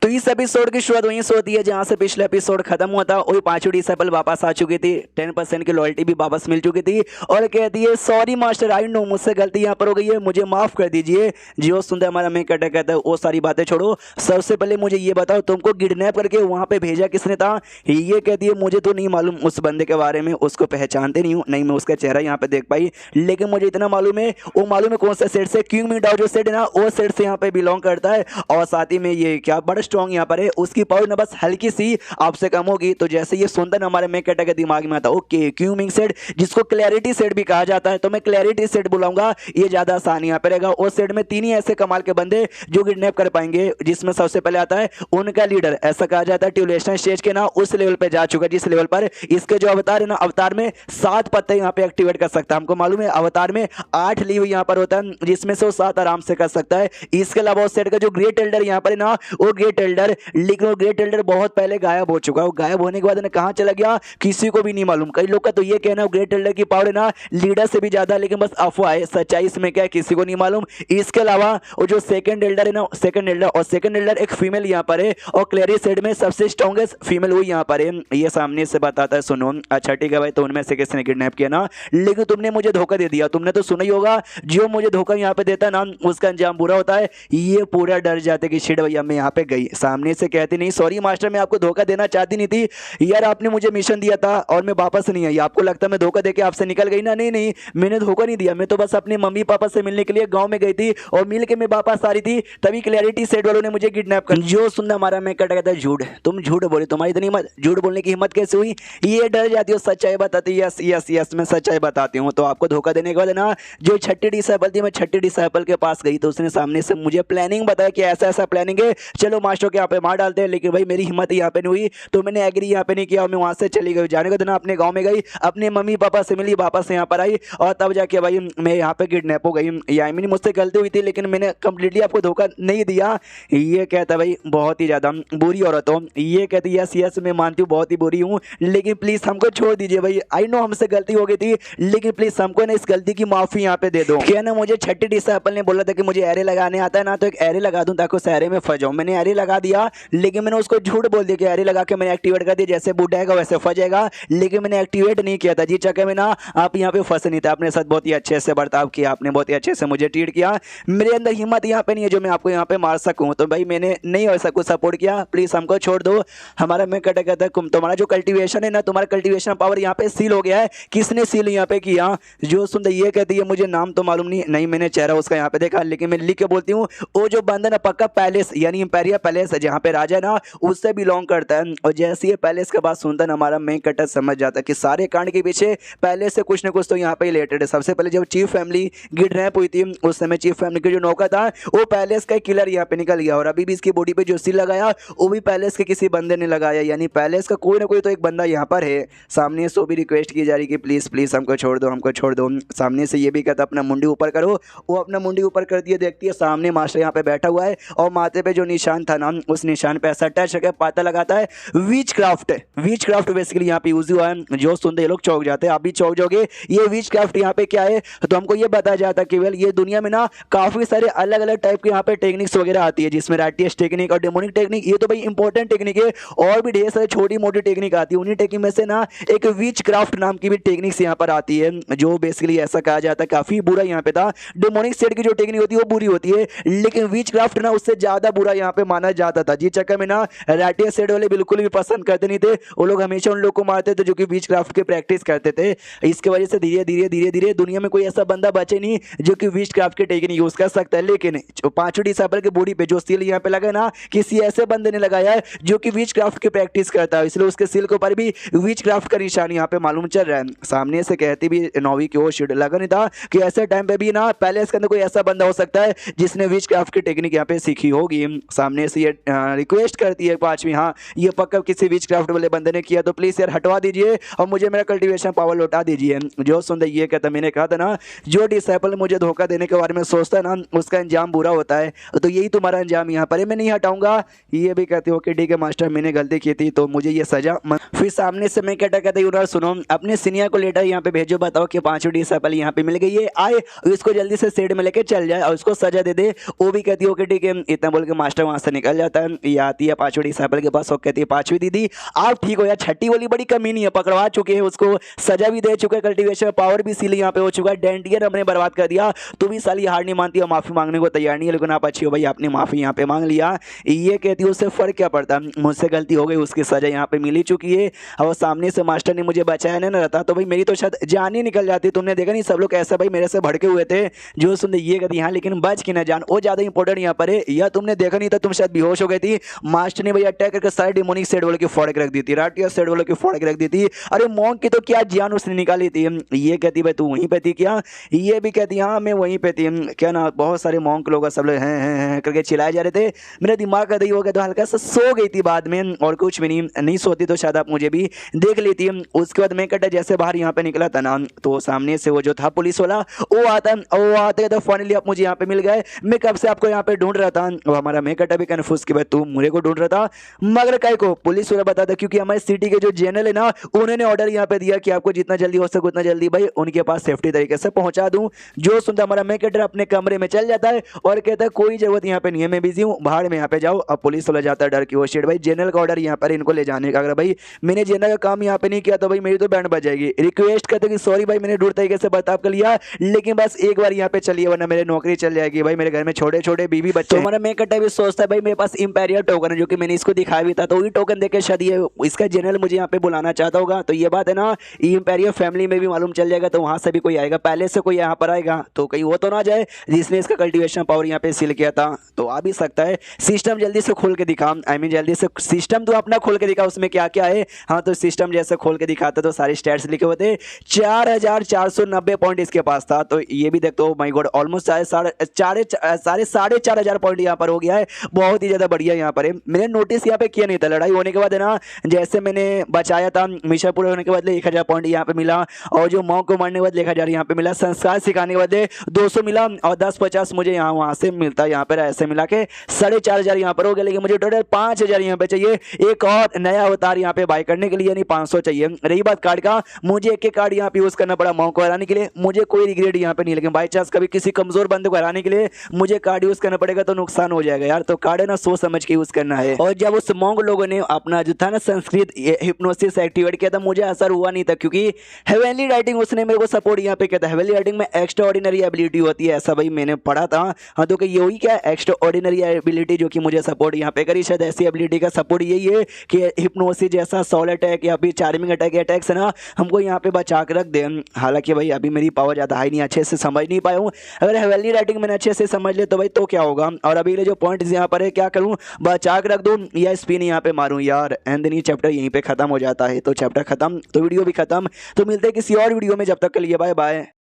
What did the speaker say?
तो इस एपिसोड की शुरुआत वहीं से होती है जहां से पिछला एपिसोड खत्म हुआ था। वही पांचों डिसेबल वापस आ चुकी थी, 10% की लॉयल्टी भी वापस मिल चुकी थी और कहती है सॉरी मास्टर, आई नो मुझसे गलती यहाँ पर हो गई है, मुझे माफ कर दीजिए। जियो सुंदर हमारा मैं कहता कहता है वो सारी बातें छोड़ो, सबसे पहले मुझे ये बताओ तुमको किडनैप करके वहां पे भेजा किसने था। ये कहती है मुझे तो नहीं मालूम उस बंदे के बारे में, उसको पहचानते नहीं हूँ, नहीं मैं उसका चेहरा यहाँ पे देख पाई, लेकिन मुझे इतना मालूम है, वो मालूम है कौन सा सेट से, किंग मिंगडाओ जो सेट है ना वो सेट से यहाँ पे बिलोंग करता है। और साथ ही में ये क्या बड़ा स्ट्रॉन्ग यहाँ पर है, उसकी पावर ना बस हल्की सी आपसे कम होगी। तो जैसे ये सुंदर हमारे मैं कहता के दिमाग में आता ओके क्यूमिंग सेट, जिसको क्लैरिटी सेट भी कहा जाता है, तो मैं क्लैरिटी सेट बुलाऊंगा, ये ज्यादा आसान यहाँ पे रहेगा। उस सेट में तीन ही ऐसे कमाल के बंदे जो किडनैप कर पाएंगे, जिसमें सबसे पहले आता है उनका लीडर, ऐसा कहा जाता है ट्यूलेशन स्टेज के ना उस लेवल पे जा चुका है जिस लेवल पर इसके जो अवतार है ना, अवतार में 7 पत्ते यहाँ पे एक्टिवेट कर सकता है। हमको मालूम है अवतार में 8 लीव यहाँ पर होता है, जिसमें से वो 7 आराम से कर सकता है। इसके अलावा उस सेट का जो ग्रेट एल्डर यहाँ पर है ना, वो ग्रेट एल्डर, लेकिन वो ग्रेट एल्डर बहुत पहले गायब हो चुका है। वो गायब होने के बाद ना कहाँ चला गया किसी को भी नहीं मालूम। कई लोग का तो ये कहना है ग्रेट एल्डर की पावर है ना लीडर से भी ज्यादा, लेकिन बस अफवाह है, सच्चाई इसमें क्या है किसी को नहीं मालूम। इसके अलावा वो जो सेकंड एल्डर है ना, सेकंड एल्डर एक फीमेल यहाँ पर है, और क्लेरी सेट में सबसे स्ट्रॉन्गेस्ट फीमेल वो यहाँ पर है। ये सामने से बताता है सुनो, अच्छा ठीक है भाई, तो उनमें से किसने किडनैप किया ना, लेकिन तुमने मुझे धोखा दे दिया। तुमने तो सुना ही होगा जो मुझे धोखा यहाँ पे देता है ना उसका अंजाम बुरा होता है। ये पूरा डर जाते कि शिट भैया मैं यहाँ पे गई, सामने से कहती नहीं सॉरी मास्टर मैं आपको धोखा देना चाहती नहीं थी यार, आपने मुझे मिशन दिया था और मैं वापस नहीं आई, आपको लगता मैं धोखा देके आपसे निकल गई ना, नहीं नहीं मैंने धोखा नहीं दिया, मैं तो बस अपने मम्मी पापा से मिलने के लिए गांव में गई थी और मिल के मैं वापस आ रही थी, तभी क्लैरिटी सेट वालों ने मुझे किडनैप कर। जो सुनना हमारा मैं कटा कहता है झूठ, तुम झूठ बोले, तुम्हारी इतनी झूठ बोलने की हिम्मत कैसे हुई। ये डर जाती हो, सच्चाई बताती, यस यस यस मैं सच्चाई बताती हूँ। तो आपको धोखा देने के बाद ना जो छठी डिसेबल थी, मैं छठी डिसेबल के पास गई तो उसने सामने से मुझे प्लानिंग बताया कि ऐसा ऐसा प्लानिंग है, चलो मास्टर के यहाँ पे मार डालते हैं, लेकिन भाई मेरी हिम्मत यहाँ पे नहीं हुई, तो मैंने एग्री यहाँ पे नहीं किया, मैं वहां से चली गई। जाने का दिन अपने गांव में गई, अपने मम्मी पापा से मिली, वापस यहाँ पर आई और तब जाके भाई मैं यहाँ पे किडनैप हो गई। या मीन मुझसे गलती हुई थी, लेकिन मैंने कंप्लीटली आपको धोखा नहीं दिया। ये कहता भाई बहुत ही ज़्यादा बुरी औरत हो। ये कहती यस यस मैं मानती हूँ बहुत ही बुरी हूँ, लेकिन प्लीज़ हमको छोड़ दीजिए भाई, आई नो हमसे गलती हो गई थी, लेकिन प्लीज़ हमको ना इस गलती की माफ़ी यहाँ पे दे दो। क्या ना मुझे छठी डिसेबल ने बोला था कि मुझे एरे लगाने आता है ना, तो एक एरे लगा दूँ ताकि उस एरे में फंस जाऊँ। मैंने एरे लगा दिया, लेकिन मैंने उसको झूठ बोल दिया कि एरे लगा के मैंने एक्टिवेट कर दिया, जैसे बुढ़ाएगा वैसे फंस जाएगा, लेकिन मैंने एक्टिवेट नहीं किया था। जी चक्कर में ना आप यहाँ पे फंसे नहीं थे, आपने साथ बहुत ही अच्छे से बर्ताव किया, आपने बहुत ही अच्छे से मुझे ट्रीट किया, मेरे अंदर हिम्मत यहाँ पे नहीं है जो मैं आपको यहाँ पे मार सकूँ, तो भाई मैंने नहीं ऐसा कुछ सपोर्ट किया, प्लीज़ हमको छोड़ दो। हमारा मैं कहता कहता है तुम्हारा जो कल्टीवेशन है ना, तुम्हारा कल्टीवेशन पावर यहाँ पे सील हो गया है, किसने सील यहाँ पे किया। जो सुंदर ये कहती है मुझे नाम तो मालूम नहीं, नहीं मैंने चेहरा उसका यहाँ पे देखा, लेकिन मैं लिख के बोलती हूँ वो जो बंदा ना पक्का पैलेस यानी इंपेरिया पैलेस है जहाँ पे राजा है ना उससे बिलोंग करता है। और जैसे ये पैलेस के बाद सुंदर हमारा मेन कटर समझ जाता है कि सारे कांड के पीछे पैलेस से कुछ ना कुछ तो यहाँ पे रिलेटेड है। सबसे पहले जब चीफ फैमिली किडनैप हुई थी उस समय चीफ फैमिली के जो नौकर था वो पैलेस का किलर यहाँ पे निकल गया, और अभी भी इसकी बॉडी पे जो सील लगाया वो भी पैलेस के किसी बंदे ने लगाया, यानी पैलेस का कोई ना कोई तो एक बंदा यहाँ पर है। सामने से वो भी रिक्वेस्ट की जा रही कि प्लीज़ प्लीज़ हमको छोड़ दो, हमको छोड़ दो। सामने से ये भी कहता अपना मुंडी ऊपर करो, वो अपना मुंडी ऊपर कर दिए, देखती है सामने मास्टर यहाँ पे बैठा हुआ है और माथे पे जो निशान था ना उस निशान पे ऐसा टच करके पता लगाता है विच क्राफ्ट बेसिकली यहाँ पे यूज हुआ है। जो सुनते ये लोग चौक जाते हैं, आप भी चौक जाओगे, ये विच क्राफ्ट यहाँ पे क्या है, तो हमको ये बताया जाता है केवल ये दुनिया में ना काफ़ी सारे अलग अलग टाइप के यहाँ पे टेक्निक्स वगैरह आती है, जिसमें राइटियस टेक्निक और डेमोनिक टेक्निक, ये तो भाई इंपॉर्टेंट टेक्निक है, और भी ढेर सारी छोटी मोटी टेक्निक आती है। उन्हीं टेक्निक में से ना एक विच क्राफ्ट नाम की भी टेक्निक्स यहाँ पर आती है, जो बेसिकली ऐसा कहा जाता है काफ़ी बुरा यहाँ पे था। डेमोनिक सेट की जो टेक्निक होती है वो बुरी होती है, लेकिन विच क्राफ्ट ना उससे ज़्यादा बुरा यहाँ पे माना जाता था। जिस चक्कर में ना राइटियस सेट वाले बिल्कुल भी पसंद करते नहीं थे, वो लोग हमेशा उन लोग को मारते थे जो कि विच क्राफ्ट की प्रैक्टिस करते थे। इसके वजह से धीरे धीरे धीरे धीरे दुनिया में कोई ऐसा बंदा बचे नहीं जो कि विच क्राफ्ट की टेक्निक यूज कर सकता है। लेकिन पांचों डिसेबल के बॉडी पे जो सील यहाँ पे लगा ना किसी ऐसे बंदे ने लगाया है जो कि विच क्राफ्ट की प्रैक्टिस करता है, इसलिए उसके सील के ऊपर भी विच क्राफ्ट का निशान यहाँ पे मालूम चल रहा है। सामने से कहती भी नौवीं की वो शिट लगा नहीं था कि ऐसे टाइम पे भी ना पैलेस के अंदर कोई ऐसा बंदा हो सकता है जिसने विच क्राफ्ट की टेक्निक यहाँ पे सीखी होगी। सामने से ये रिक्वेस्ट करती है पांचवी, हाँ ये पक्का किसी विच क्राफ्ट वाले बंदे ने किया, तो प्लीज यार हटवा दीजिए और मुझे मेरा कल्टीवेशन पावर लौटा दीजिए। जो सुंदर ये कहता मैंने कहा था ना जो डिसेबल मुझे धोखा देने के बारे में सोचता है ना उसका अंजाम बुरा होता है, तो यही तुम्हारा अंजाम यहाँ पर है, मैं नहीं हटाऊंगा। ये भी कहती हो कि ठीक है मास्टर मैंने गलती की थी तो मुझे ये सजा। फिर सामने से मैं कहता यूनर सुनो अपने सीनियर को लेटर यहाँ पे भेजो, बताओ कि पांचों डिसेबल यहाँ पे मिल गई है, आए इसको जल्दी से सेट में लेके चल जाए और उसको सजा दे दे। वो भी कहती हो कि ठीक है, इतना बोल के मास्टर वहां से निकल निकल जाता है। ये आती है पांचवी डिसेबल के पास और कहती है पांचवी दीदी आप ठीक हो यार, छठी वाली बड़ी कमी नहीं है, पकड़वा चुके हैं उसको, सजा भी दे चुके हैं, कल्टीवेशन पावर भी सील यहाँ पे हो चुका है, डेंटियर हमने बर्बाद कर दिया, तू भी साली हार नहीं मानती और माफी मांगने को तैयार नहीं है, लेकिन आप अच्छी हो भाई आपने माफी यहाँ पे मांग लिया। ये कहती है उससे फर्क क्या पड़ता, मुझसे गलती हो गई, उसकी सजा यहाँ पे मिली चुकी है और सामने से मास्टर ने मुझे बचाया नहीं रहता तो भाई मेरी तो शायद जान ही निकल जाती। तुमने देखा नहीं सब लोग ऐसा भाई मेरे से भड़के हुए थे, जो सुनते ये कहती हाँ लेकिन बच की ना जान, वो ज्यादा इंपॉर्टेंट यहाँ पर है। या तुमने देखा नहीं था, तुम शायद बेहोश हो गई थी, मास्टर ने भाई अटैक करके सारे डिमोनिक सेट वालों की फोड़ के रख दी थी, राटिया सेट वालों की फोड़ के रख दी थी। अरे मॉन्क की तो क्या जान उसने निकाली थी। ये कहती भाई तू वहीं पे थी क्या, ये भी कहती हाँ मैं वहीं पे थी, क्या ना बहुत सारे मॉन्क लोग सब लोग हैं करके चिल्लाए जा रहे थे, मेरा दिमाग का दही हो गया तो हल्का सा सो गई थी बाद में, और कुछ भी नहीं सोती तो शायद आप मुझे भी देख लेती। उसके बाद मैं कटा जैसे बाहर यहाँ पे निकला था ना, तो सामने से वो जो था पुलिस वाला वो आते तो फाइनली आप मुझे यहाँ पे मिल गए, मैं कब से आपको यहाँ पे ढूंढ रहा था। वो हमारा मैं कटा भी कन्फ्यूज कि भाई तू मुझे को ढूंढ रहा था, मगर काय को पुलिस वाला बता था क्योंकि हमारे सिटी के जो जनरल है ना उन्होंने ऑर्डर यहाँ पे दिया कि आपको जितना जल्दी हो सके उतना जल्दी भाई उनके पास सेफ्टी तरीके से पहुंचा दूं। जो सुनता हमारा मैं कटर अपने कमरे में चल जाता है और कहता है कोई जरूरत यहाँ पे नहीं है, मैं बिजी हूँ, बाहर में यहाँ पे जाओ। अब पुलिस वाला जाता है डर की वो शेड भाई जनरल का ऑर्डर यहाँ पर इनको ले जाने का, अगर भाई मैंने जनरल का काम यहाँ पे नहीं किया तो भाई मेरी तो बैंड बजाएगी। रिक्वेस्ट करते कि सॉरी भाई मैंने दूर तरीके से बर्ताव कर लिया, लेकिन बस एक बार यहाँ पे चलिए वरना मेरी नौकरी चल जाएगी। भाई मेरे घर में छोटे छोटे बीवी बच्चे, तो हमारा मैं कटा भी सोचता है भाई मेरे पास इंपीरियल टोकन है जो कि मैंने इसको दिखाया भी था, तो वही टोकन देकर शायद ये इसका जनरल मुझे यहाँ पे बुलाना चाहता होगा। तो ये बात है ना इंपीरियल फैमिली में भी मालूम चल जाएगा, तो वहां से भी कोई आएगा, पहले से कोई यहाँ पर आएगा तो कहीं वो तो ना जाए जिसने इसका कल्टीवेशन पावर यहाँ पे सील किया था। तो आ भी सकता है, सिस्टम जल्दी से खोल के दिखा, आई मीन जल्दी से सिस्टम तो अपना खोल के दिखा उसमें क्या क्या है। हाँ तो सिस्टम जैसे खोल के दिखाता तो सारे स्टैट्स लिखे हुए थे, 4490 पॉइंट इसके पास था। तो ये भी देखते हो माय गॉड ऑलमोस्ट साढ़े 4,500 पॉइंट यहाँ पर हो गया है, बहुत ही ज्यादा बढ़िया यहाँ पर है। मैंने नोटिस यहाँ पे किया नहीं था, लड़ाई होने के बाद है ना जैसे मैंने बचाया था, मिशन पूरा होने के बदले 1000 पॉइंट यहाँ पे मिला, और जो मॉन्क को मारने के बदले 1000 यहाँ पे मिला, संस्कार सिखाने के बदले 200 मिला, और 10-50 मुझे यहाँ वहां से मिलता है, यहाँ पर ऐसे मिला के 4,500 यहाँ पर हो गया। लेकिन मुझे टोटल 5,000 यहाँ पे चाहिए एक और नया अवतार यहाँ पे बाय करने के लिए, यानी 500 चाहिए। रही बात कार्ड का, मुझे एक कार्ड यहाँ पे यूज करना पड़ा मॉन्क को हराने के लिए, मुझे कोई रिग्रेट यहाँ पे नहीं, लेकिन बाई चांस कभी किसी कमजोर बंदे को हराने के लिए मुझे कार्ड यूज करना पड़ेगा तो नुकसान हो जाएगा यार। तो कार्ड है ना सोच समझ के यूज करना है। और जब उस मॉन्क लोगों ने अपना जो था ना संस्कृत हिप्नोसिस एक्टिवेट किया था, मुझे असर हुआ नहीं था क्योंकि हेवनली राइटिंग उसने मेरे को सपोर्ट यहाँ पे किया था। हेवनली राइटिंग में एक्स्ट्रा ऑर्डिनरी एबिलिटी होती है, ऐसा भाई मैंने पढ़ा था। हाँ तो यही क्या एक्स्ट्रा ऑर्डिनरी एबिलिटी जो कि मुझे सपोर्ट यहाँ पे करी, शायद ऐसी एबिलिटी का सपोर्ट यही है कि हिप्नोसिस जैसा सॉल अटैक या फिर चार्मिंग अटैक अटैक्स है ना हमको यहाँ पे बचा के रख दे। हालांकि भाई अभी मेरी पावर ज़्यादा हाई नहीं, अच्छे से समझ नहीं पाया हूँ, अगर हेवनली राइटिंग मैंने अच्छे से समझ ले तो भाई तो क्या होगा। और अभी जो पॉइंट यहाँ पर है क्या करूँ, बचा के रख दूँ या स्पिन यहाँ पे मारूँ यार। एंड देन ये चैप्टर यहीं पे खत्म हो जाता है। तो चैप्टर खत्म तो वीडियो भी खत्म, तो मिलते हैं किसी और वीडियो में, जब तक के लिए बाय बाय।